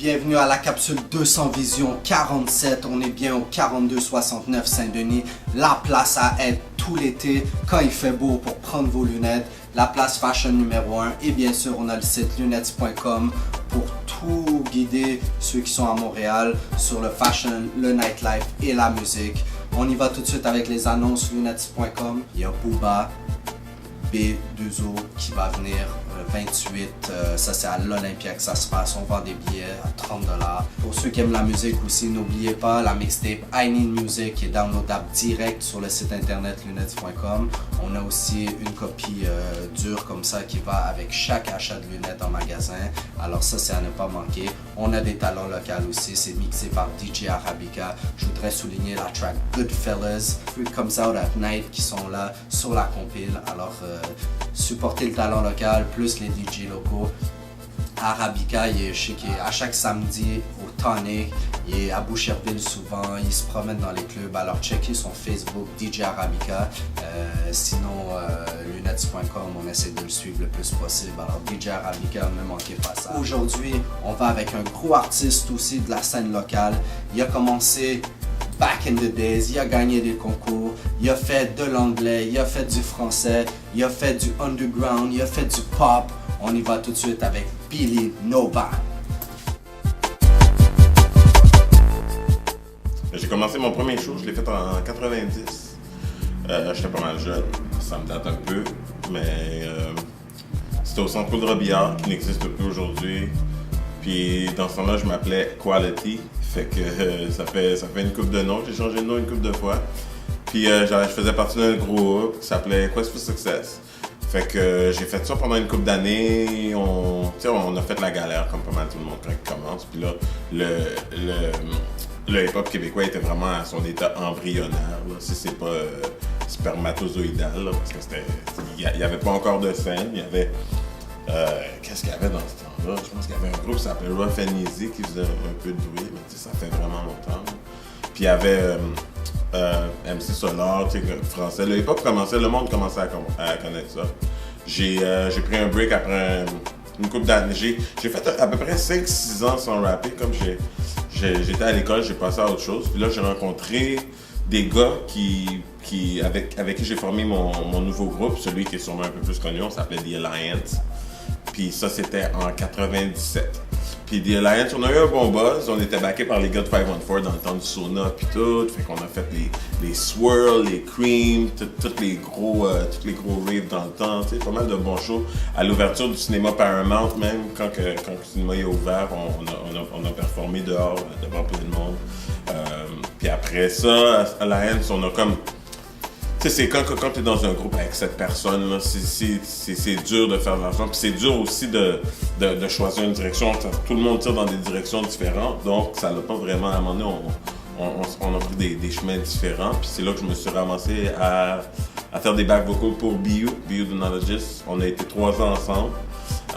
Bienvenue à la capsule 200 Vision 47. On est bien au 4269 Saint-Denis. La place à être tout l'été quand il fait beau pour prendre vos lunettes. La place fashion numéro 1. Et bien sûr, on a le site lunettes.com pour tout guider ceux qui sont à Montréal sur le fashion, le nightlife et la musique. On y va tout de suite avec les annonces lunettes.com. Il y a Booba B2O qui va venir le 28, ça c'est à l'Olympia que ça se passe, on vend des billets à 30$. Pour ceux qui aiment la musique aussi, n'oubliez pas la mixtape I Need Music qui est downloadable direct sur le site internet lunettes.com. On a aussi une copie dure comme ça qui va avec chaque achat de lunettes en magasin, alors ça c'est à ne pas manquer. On a des talents locaux aussi, c'est mixé par DJ Arabica. Je voudrais souligner la track Goodfellas, Free Comes Out at Night qui sont là sur la compile, alors supporter le talent local plus les DJ locaux. Arabica, je sais qu'il est à chaque samedi au Tonic, il est à Boucherville souvent, il se promène dans les clubs, alors checkez son Facebook DJ Arabica, sinon lunettes.com, on essaie de le suivre le plus possible, alors DJ Arabica, ne manquez pas ça. Aujourd'hui, on va avec un gros artiste aussi de la scène locale, il a commencé back in the days, il a gagné des concours, il a fait de l'anglais, il a fait du français, il a fait du underground, il a fait du pop. On y va tout de suite avec Billy Nova. J'ai commencé mon premier show, je l'ai fait en 90. J'étais pas mal jeune, ça me date un peu, mais c'était au Centre Paul Robillard qui n'existe plus aujourd'hui. Puis dans ce temps-là, je m'appelais Quality. Fait que ça fait une couple de noms, j'ai changé de nom une couple de fois. Puis je faisais partie d'un groupe qui s'appelait Quest for Success. Fait que j'ai fait ça pendant une couple d'années. On a fait la galère comme pas mal tout le monde quand il commence. Puis là, le hip-hop québécois était vraiment à son état embryonnaire. Là. Si c'est pas spermatozoïdal, là, parce que il n'y avait pas encore de scène. Il y avait qu'est-ce qu'il y avait dans ce temps-là? Je pense qu'il y avait un groupe qui s'appelait Rough and Easy qui faisait un peu de bruit, mais ça fait vraiment longtemps. Puis il y avait MC Solar, français. Le hip-hop commençait, le monde commençait à connaître ça. J'ai pris un break après une couple d'années. J'ai fait à peu près 5-6 ans sans rapper. Comme j'étais à l'école, j'ai passé à autre chose. Puis là, j'ai rencontré des gars avec qui j'ai formé mon nouveau groupe, celui qui est sûrement un peu plus connu, on s'appelait The Alliance. Puis ça, c'était en 97. Puis The Alliance, on a eu un bon buzz, on était backés par les gars de 514 dans le temps du Sona puis tout. Fait qu'on a fait les Swirl, les Cream, tous les gros raves dans le temps, tu sais, pas mal de bons shows. À l'ouverture du cinéma Paramount même, quand le cinéma est ouvert, on a performé dehors devant plein de monde. Puis après ça, à Alliance, on a comme... Tu sais, c'est quand tu es dans un groupe avec 7 personnes, là, c'est dur de faire de l'argent. Puis c'est dur aussi de choisir une direction. Tout le monde tire dans des directions différentes. Donc, ça l'a pas vraiment... À un moment donné, on a pris des chemins différents. Puis c'est là que je me suis ramassé à faire des back vocals pour BU The Knowledges. On a été 3 ans ensemble.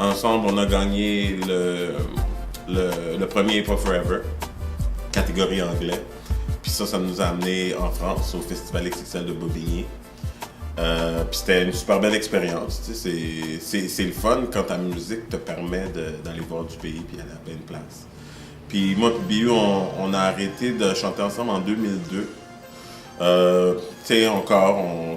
Ensemble, on a gagné le premier Hip Hop Forever, catégorie anglais. Puis ça nous a amené en France, au Festival XXL de Bobigny. Puis c'était une super belle expérience. Tu sais, c'est le fun quand ta musique te permet d'aller voir du pays puis aller à plein de places. Puis moi et BU, on a arrêté de chanter ensemble en 2002. Tu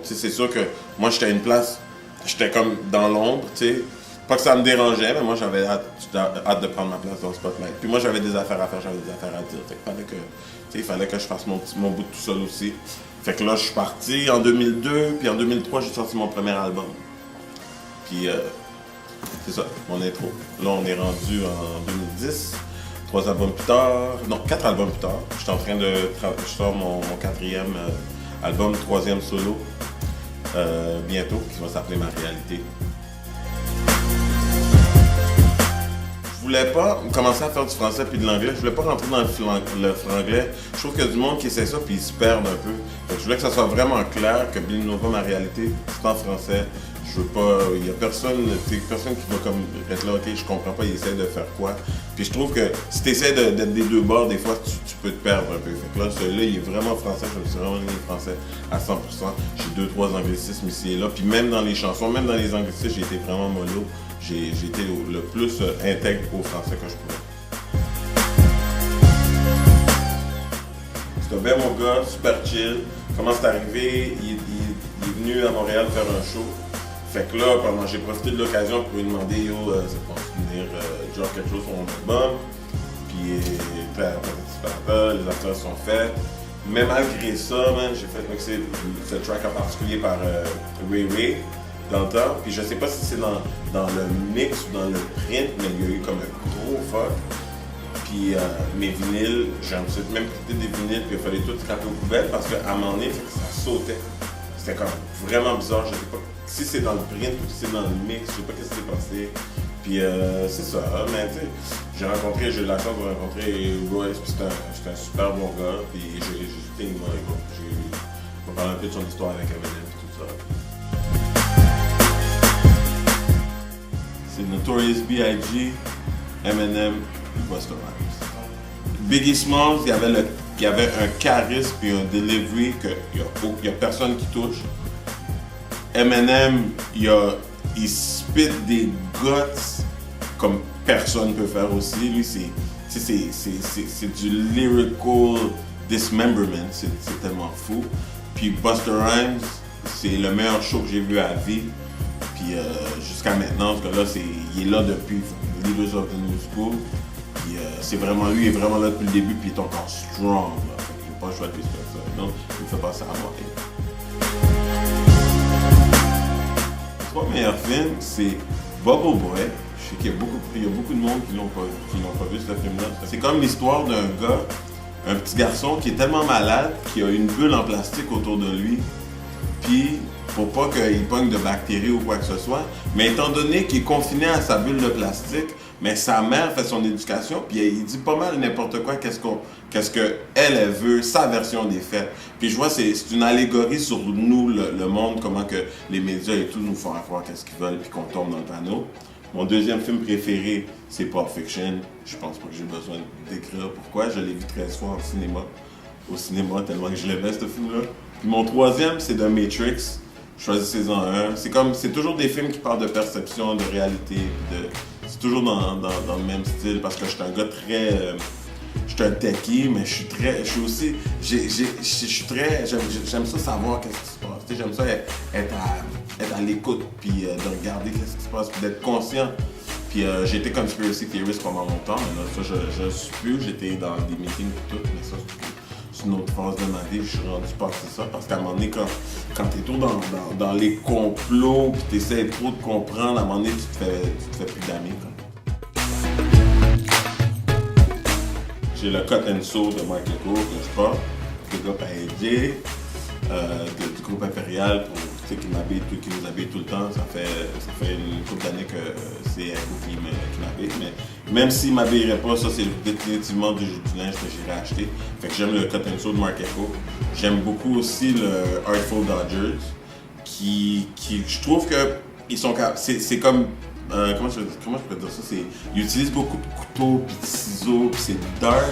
sais, c'est sûr que moi j'étais à une place, j'étais comme dans l'ombre, tu sais. Pas que ça me dérangeait, mais moi j'avais hâte de prendre ma place dans le spotlight. Puis moi j'avais des affaires à faire, j'avais des affaires à dire. Fait qu'il fallait que je fasse mon bout tout seul aussi. Fait que là je suis parti en 2002, puis en 2003 j'ai sorti mon premier album. Puis c'est ça, mon intro. Là on est rendu en 2010, 3 albums plus tard, non 4 albums plus tard. Je suis en train je sors mon 4e album, 3e solo, bientôt, qui va s'appeler Ma Réalité. Je voulais pas commencer à faire du français puis de l'anglais. Je voulais pas rentrer dans le franglais. Je trouve qu'il y a du monde qui essaie ça puis ils se perdent un peu. Donc, je voulais que ça soit vraiment clair que Billy Nova, ma réalité, c'est en français. Je veux pas. Il y a personne qui va comme être là, ok, je comprends pas, il essaie de faire quoi. Puis je trouve que si tu essaies d'être des deux bords, des fois tu peux te perdre un peu. Fait que là, celui-là, il est vraiment français. Je me suis vraiment mis français à 100%. J'ai 2-3 anglicismes ici et là. Puis même dans les chansons, même dans les anglicismes, j'ai été vraiment mollo. J'ai été le plus intègre au français que je pouvais. C'est un bien mon gars, super chill. Comment c'est arrivé? Il est venu à Montréal faire un show. Fait que là, j'ai profité de l'occasion pour lui demander yo, c'est pour venir genre quelque chose sur mon album. Puis les acteurs sont faits. Mais malgré ça, man, j'ai fait mixer ce track en particulier par Ray Ray dans le temps. Puis je sais pas si c'est dans le mix ou dans le print, mais il y a eu comme un gros fuck. Puis mes vinyles, j'ai même quitté des vinyles, puis il fallait tout scraper aux poubelles parce qu'à un moment donné, ça sautait. C'était comme vraiment bizarre. Je sais pas si c'est dans le print ou si c'est dans le mix, je sais pas ce qui s'est passé. Puis c'est ça, mais tu sais, j'ai eu la chance de rencontrer Royce, puis c'était un super bon gars, puis j'ai on va parler un peu de son histoire avec Eminem et tout ça. C'est Notorious B.I.G., Eminem et Busta Rhymes. Biggie Smalls, il y avait un charisme et un delivery qu'il n'y a personne qui touche. Eminem, il spit des guts comme personne peut faire aussi. Lui, c'est du lyrical dismemberment, c'est tellement fou. Puis Busta Rhymes, c'est le meilleur show que j'ai vu à vie. Puis jusqu'à maintenant, parce que là, il est là depuis Leaders of the New School. Puis lui, il est vraiment là depuis le début, puis il est encore strong. Il n'a pas le choix de respecter ça. Donc, il me fait passer à moi. Le trois meilleurs films, c'est Bubble Boy. Je sais qu'il y a beaucoup de monde qui n'ont pas vu ce film-là. C'est comme l'histoire d'un gars, un petit garçon qui est tellement malade qu'il a une bulle en plastique autour de lui. Puis, pour pas qu'il pogne de bactéries ou quoi que ce soit, mais étant donné qu'il est confiné à sa bulle de plastique, mais sa mère fait son éducation, puis il dit pas mal n'importe quoi, qu'est-ce qu'elle veut, sa version des faits. Puis je vois, c'est une allégorie sur nous, le monde, comment que les médias et tout nous font croire qu'est-ce qu'ils veulent, puis qu'on tombe dans le panneau. Mon deuxième film préféré, c'est Pulp Fiction. Je pense pas que j'ai besoin d'écrire pourquoi. Je l'ai vu 13 fois au cinéma, tellement que je l'aimais, ce film-là. Puis mon troisième, c'est The Matrix. Je choisis saison 1. C'est toujours des films qui parlent de perception, de réalité. C'est toujours dans le même style parce que je suis un gars très... je suis un techie, mais j'aime ça savoir qu'est-ce qui se passe. T'sais, j'aime ça être à l'écoute, puis de regarder qu'est-ce qui se passe, puis d'être conscient. Puis j'ai été conspiracy theorist pendant longtemps, mais là, ça, je ne suis plus. J'étais dans des meetings et tout, mais ça, c'est une autre phase de ma vie. Je suis rendu passer ça, parce qu'à un moment donné, quand t'es trop dans les complots, puis t'essaies trop de comprendre, à un moment donné, tu te fais plus d'amis, quoi. J'ai le Cut and Sew de Mike Leco que je porte, le groupe AEG, du groupe Impérial qui nous habille tout le temps. Ça fait une couple d'années que c'est Echo qui m'habille. Mais même s'il ne m'habillerait pas, ça c'est définitivement du linge que j'irai acheter. Fait que j'aime le Cut and Sew de Marc Echo. J'aime beaucoup aussi le Artful Dodgers, qui je trouve que ils sont c'est comme comment je peux dire ça? Ils utilisent beaucoup de couteaux, puis de ciseaux, puis c'est dark,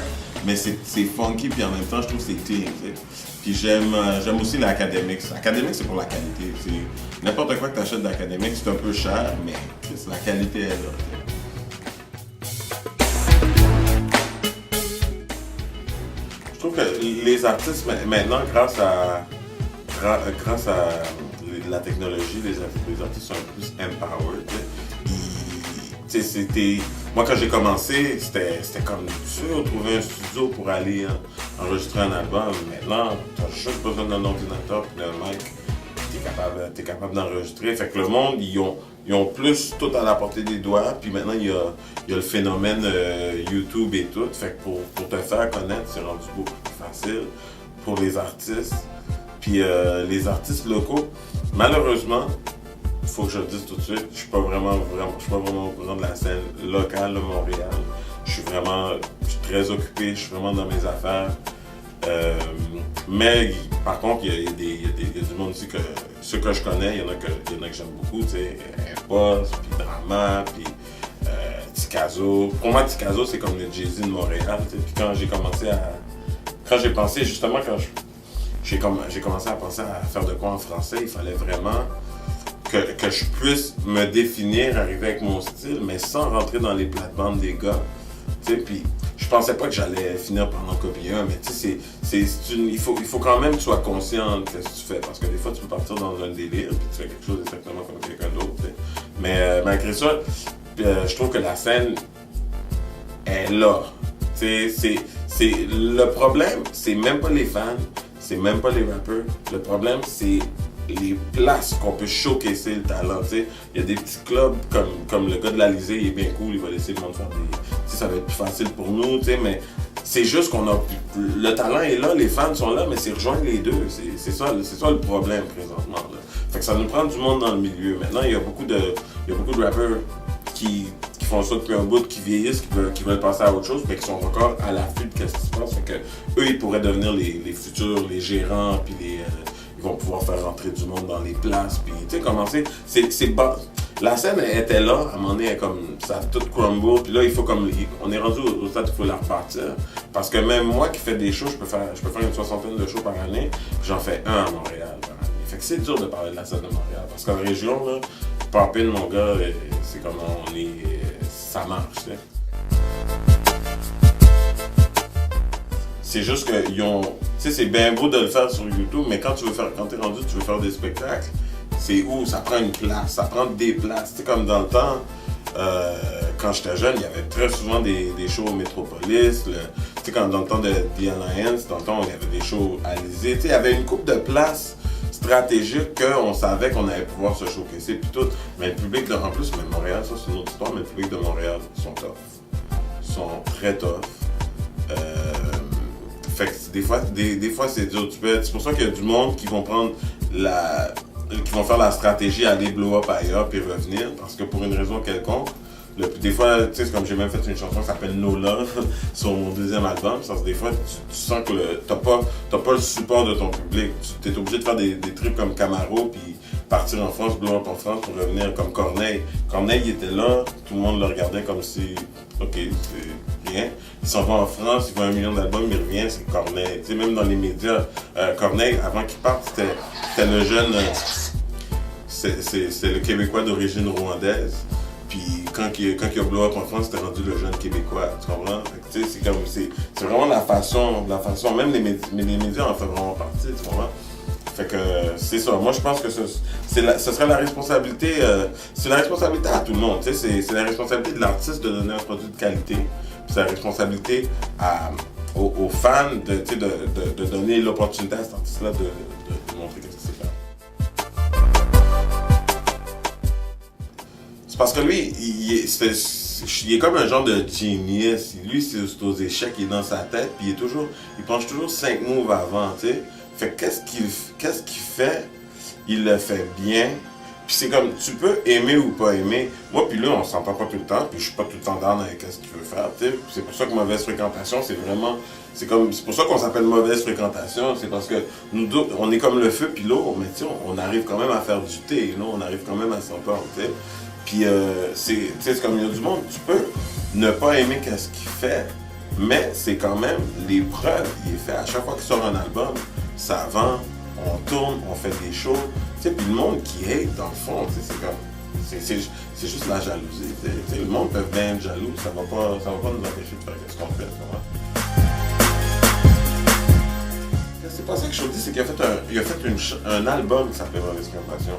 mais c'est funky, puis en même temps, je trouve que c'est clean. T'sais. Puis j'aime aussi l'Academix. L'Academix, c'est pour la qualité. C'est n'importe quoi que tu achètes d'Academix, c'est un peu cher, mais la qualité est là. T'sais. Je trouve que les artistes, maintenant, grâce à la technologie, les artistes sont un peu plus empowered. Moi, quand j'ai commencé, c'était comme dur de trouver un studio pour aller enregistrer un album. Maintenant, tu as juste besoin d'un ordinateur et d'un mic. Tu es capable d'enregistrer. Fait que le monde, ils ont plus tout à la portée des doigts. Puis maintenant, il y a le phénomène YouTube et tout. Fait que pour te faire connaître, c'est rendu beaucoup plus facile pour les artistes. Puis les artistes locaux, malheureusement, il faut que je le dise tout de suite, je suis pas vraiment au courant de la scène locale de Montréal. Je suis très occupé, je suis vraiment dans mes affaires. Mais par contre, il y a du monde aussi que ceux que je connais, il y en a que j'aime beaucoup, tu sais, Boss, puis Drama, puis Tikazo. Pour moi, Tikazo, c'est comme le Jay-Z de Montréal. Puis quand j'ai commencé à penser à faire de quoi en français, il fallait vraiment que je puisse me définir, arriver avec mon style, mais sans rentrer dans les plates-bandes des gars. Tu sais, puis je je pensais pas que j'allais finir par en copier un, mais tu sais, il faut quand même que tu sois conscient de ce que tu fais, parce que des fois, tu peux partir dans un délire, puis tu fais quelque chose exactement comme quelqu'un d'autre, tu sais. Mais malgré ça, je trouve que la scène est là. Le problème, c'est même pas les fans, c'est même pas les rappeurs. Le problème, c'est les places qu'on peut showcaser le talent. T'sais. Il y a des petits clubs comme le gars de l'Alizé, il est bien cool, il va laisser le monde faire des. T'sais, ça va être plus facile pour nous, mais c'est juste qu'on a. Le talent est là, les fans sont là, mais c'est rejoindre les deux. C'est ça le problème présentement. Là. Fait que ça nous prend du monde dans le milieu. Maintenant, il y a beaucoup de rappeurs qui font ça depuis un bout, qui vieillissent, qui veulent passer à autre chose, mais qui sont encore à l'affût de ce qui se passe. Fait que eux, ils pourraient devenir les futurs, les gérants, puis ils vont pouvoir faire rentrer du monde dans les places, puis tu sais, commencer. C'est bas. La scène était là, à un moment donné, comme ça a tout crumble, puis là, il faut comme. On est rendu au stade, il faut la repartir. Parce que même moi qui fais des shows, je peux faire une 60aine de shows par année, puis j'en fais un à Montréal par année. Fait que c'est dur de parler de la scène de Montréal, parce qu'en région, là, Pop-In, mon gars, c'est comme on est. Ça marche, tu sais. C'est juste qu'ils ont. Tu sais, c'est bien beau de le faire sur YouTube, mais quand t'es rendu, tu veux faire des spectacles, c'est où? Ça prend une place, ça prend des places. Tu sais, comme dans le temps, quand j'étais jeune, il y avait très souvent des shows au Métropolis. Tu sais, dans le temps de The Alliance, dans le temps, il y avait des shows à l'Élysée. Tu sais, il y avait une couple de places stratégiques qu'on savait qu'on allait pouvoir se showcaser puis tout. Mais le public en plus, mais Montréal, ça c'est une autre histoire, mais le public de Montréal sont tough. Ils sont très tough. Fait que des fois c'est dur. C'est pour ça qu'il y a du monde qui vont prendre qui vont faire la stratégie aller blow up ailleurs puis revenir, parce que pour une raison quelconque, des fois, tu sais, c'est comme j'ai même fait une chanson qui s'appelle No Love sur mon deuxième album. Ça, des fois, tu sens que t'as pas le support de ton public. Tu es obligé de faire des trucs comme Camaro, puis partir en France, blow up en France pour revenir comme Corneille. Corneille, il était là, tout le monde le regardait comme si, ok, c'est rien. Il s'en va en France, il voit 1 million d'albums, il revient, c'est Corneille. Tu sais, même dans les médias, Corneille, avant qu'il parte, c'était le jeune, c'est le Québécois d'origine rwandaise. Puis quand il a blow up en France, c'était rendu le jeune Québécois, tu comprends? Tu sais, c'est vraiment la façon, même les médias en font vraiment partie, tu comprends? Fait que c'est ça. Moi, je pense que ce serait la responsabilité, c'est la responsabilité à tout le monde, tu sais, c'est la responsabilité de l'artiste de donner un produit de qualité. Puis c'est la responsabilité aux fans de donner l'opportunité à cet artiste-là de montrer qu'est-ce que c'est faire. Parce que lui, il est comme un genre de genius. Lui, c'est aux échecs, il est dans sa tête, puis il penche toujours 5 moves avant, tu sais. Fait que qu'est-ce qu'il fait? Il le fait bien. Puis c'est comme, tu peux aimer ou pas aimer. Moi, puis lui, on s'entend pas tout le temps, puis je suis pas tout le temps down avec ce qu'il veut faire, tu sais. C'est pour ça que mauvaise fréquentation, c'est pour ça qu'on s'appelle mauvaise fréquentation, c'est parce que nous deux, on est comme le feu puis l'eau, mais tu sais, on arrive quand même à faire du thé, là, on arrive quand même à s'entendre, tu sais. Puis c'est comme il y a du monde, tu peux ne pas aimer ce qu'il fait, mais c'est quand même l'épreuve, il est fait. À chaque fois qu'il sort un album, ça vend, on tourne, on fait des shows. Puis le monde qui hate, dans le fond, c'est juste la jalousie. Le monde peut bien être jaloux, ça va pas nous empêcher de faire ce qu'on fait. C'est pas ça que je te dis, c'est qu'il a fait un album qui s'appelait Mauvaise Fréquentation.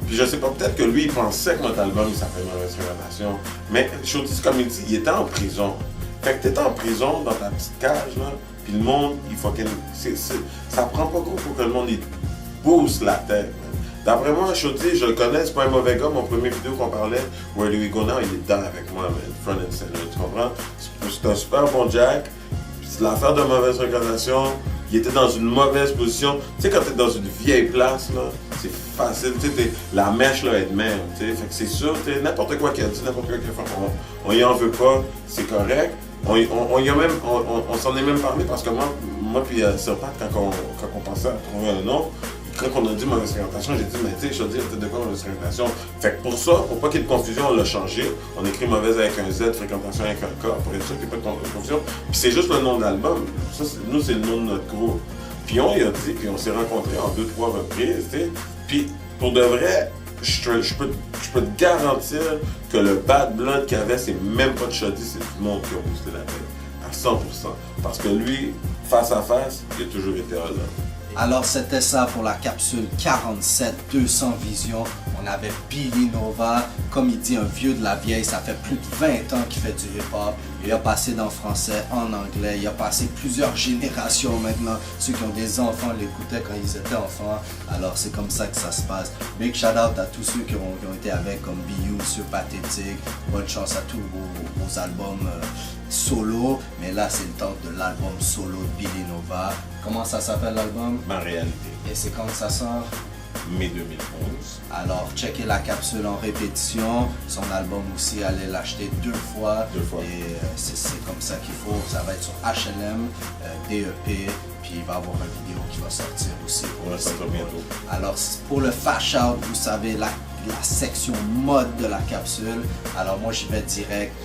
Puis je sais pas, peut-être que lui, il pensait que notre album, il s'appelait Mauvaise Fréquentation. Mais Shorty, comme il dit, il était en prison. Fait que t'es en prison, dans ta petite cage, là, puis le monde, il faut ça prend pas gros pour que le monde, il booste la tête. D'après moi, Shorty, je le connais, c'est pas un mauvais gars. Mon premier vidéo qu'on parlait, Where Do We Go Now, il est dedans avec moi, man, front and center, tu comprends? C'est un super bon Jack. Puis c'est l'affaire de Mauvaise Fréquentation. Il était dans une mauvaise position. Tu sais, quand t'es dans une vieille place, là, c'est facile. Tu sais, la mèche, là, est de même. Tu sais, fait que c'est sûr, n'importe quoi qu'il a dit, n'importe quoi qu'il a fait, on y en veut pas, c'est correct. On s'en est même parlé parce que moi puis Serpat, quand on pensait à trouver un nom, quand on a dit mauvaise fréquentation, j'ai dit, mais tu sais, je dis, peut-être de quoi mauvaise fréquentation. Fait que pour ça, pour pas qu'il y ait de confusion, on l'a changé. On écrit mauvaise avec un Z, fréquentation avec un K, pour être sûr qu'il n'y ait pas de confusion. Puis c'est juste le nom de l'album. Ça, nous, c'est le nom de notre groupe. Puis on y a dit, puis on s'est rencontrés en 2-3 reprises, tu sais. Puis pour de vrai, je peux te garantir que le bad blood qu'il y avait, c'est même pas de Shorty, c'est du monde qui a boosté la tête à 100%. Parce que lui, face à face, il a toujours été là. Alors c'était ça pour la capsule 47 200 visions. On avait Billy Nova, comme il dit un vieux de la vieille, ça fait plus de 20 ans qu'il fait du hip-hop. Il a passé dans le français, en anglais, il a passé plusieurs générations maintenant. Ceux qui ont des enfants l'écoutaient quand ils étaient enfants. Alors c'est comme ça que ça se passe. Big shout out à tous ceux qui ont été avec comme BU, Monsieur Pathétique. Bonne chance à tous vos albums solo. Mais là c'est le temps de l'album solo de Billy Nova. Comment ça s'appelle l'album? Ma réalité. Et c'est quand que ça sort? Mai 2011. Alors, checkez la capsule en répétition. Son album aussi, allez l'acheter 2 fois. 2 fois. Et c'est comme ça qu'il faut. Ça va être sur HLM, DEP. Puis il va y avoir une vidéo qui va sortir aussi. On va sortir bientôt. Alors, pour le Fash Out, vous savez, la section mode de la capsule. Alors, moi, j'y vais direct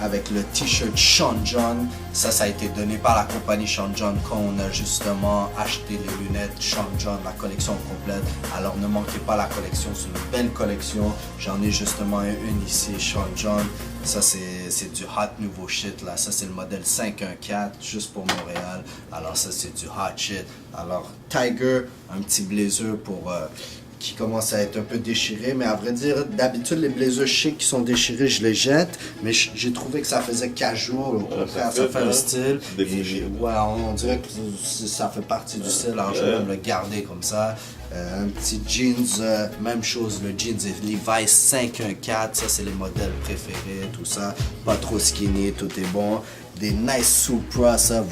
avec le t-shirt Sean John. Ça a été donné par la compagnie Sean John quand on a justement acheté les lunettes Sean John, la collection complète. Alors ne manquez pas la collection, c'est une belle collection. J'en ai justement une ici, Sean John. Ça c'est du hot nouveau shit là. Ça c'est le modèle 514 juste pour Montréal. Alors ça c'est du hot shit. Alors Tiger, un petit blazer pour qui commence à être un peu déchiré, mais à vrai dire, d'habitude, les blazers chic qui sont déchirés, je les jette, mais j'ai trouvé que ça faisait casual, au contraire, ça fait un style, et ouais, on dirait que ça fait partie du style, alors je vais même le garder comme ça. Un petit jeans, même chose, le jeans Levi's 514, ça c'est les modèles préférés, tout ça, pas trop skinny, tout est bon. Des nice Supra, ça,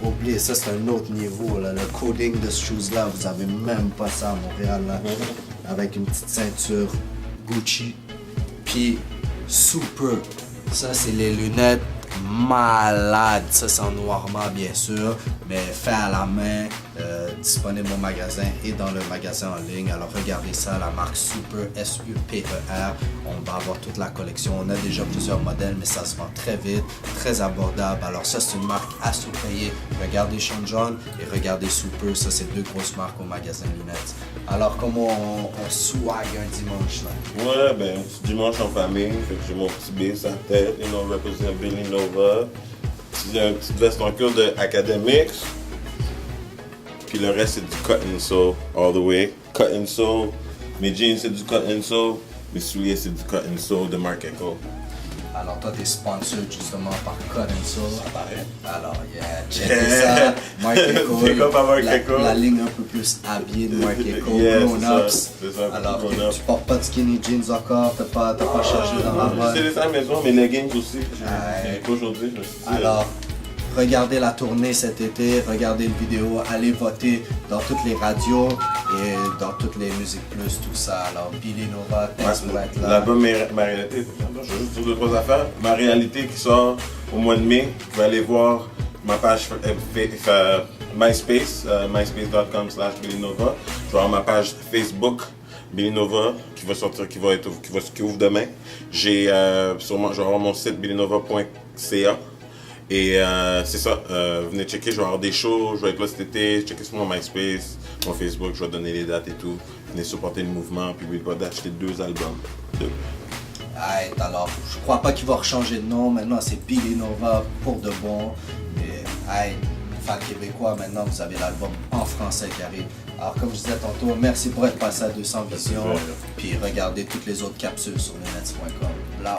oubliez, ça c'est un autre niveau, là. Le coding de ce shoes-là, vous avez même pas ça à Montréal, là. Avec une petite ceinture Gucci. Puis Super, ça c'est les lunettes malades. Ça c'est en noirement bien sûr, mais fait à la main, disponible au magasin et dans le magasin en ligne. Alors regardez ça, la marque Super, S-U-P-E-R. On va avoir toute la collection. On a déjà plusieurs modèles, mais ça se vend très vite, très abordable. Alors ça c'est une marque à surpayer. Regardez Sean John et regardez Super. Ça c'est 2 grosses marques au magasin lunettes. Alors comment on swag un dimanche là? Ouais, ben, un petit dimanche en famille. Fait que j'ai mon petit B sur la tête. You know, represent Billy Nova. J'ai une petite veste en cuir de Academics. Puis le reste, c'est du cotton soul all the way. Cotton soul. Mes jeans, c'est du cotton soul. Mes souliers, c'est du cotton soul de Marc Echo. Alors toi, t'es sponsored justement par Cotton Soul. Ça paraît. Alors, yeah, checkez ça. Marc Echo. La ligne un peu plus habillée de Marc Echo. Yeah, Grown Ups. C'est ça. Alors, tu portes pas de skinny jeans encore. T'as pas cherché dans la mode. C'est ça à la maison, mes leggings aussi. J'ai aujourd'hui, je me suis dit. Alors, regardez la tournée cet été, regardez une vidéo, allez voter dans toutes les radios et dans toutes les musiques plus, tout ça. Alors, Billy Nova, thanks pour être là. L'album Ma réalité, je vais juste dire 2-3 affaires. Ma réalité qui sort au mois de mai, vous pouvez aller voir ma page MySpace, myspace.com/Billy Nova. Je vais avoir ma page Facebook. Billy Nova qui va sortir, qui ouvre demain. Je vais avoir mon site billynova.ca. Et c'est ça, venez checker, je vais avoir des shows, je vais être là cet été, checker sur mon MySpace, mon Facebook, je vais donner les dates et tout. Venez supporter le mouvement, puis n'oubliez pas d'acheter 2 albums. 2. Alors, je crois pas qu'il va rechanger de nom, maintenant c'est Billy Nova pour de bon. Et fan québécois, maintenant vous avez l'album en français qui arrive. Alors comme je disais tantôt, merci pour être passé à 200 visions, puis regardez toutes les autres capsules sur lenets.com. Blau.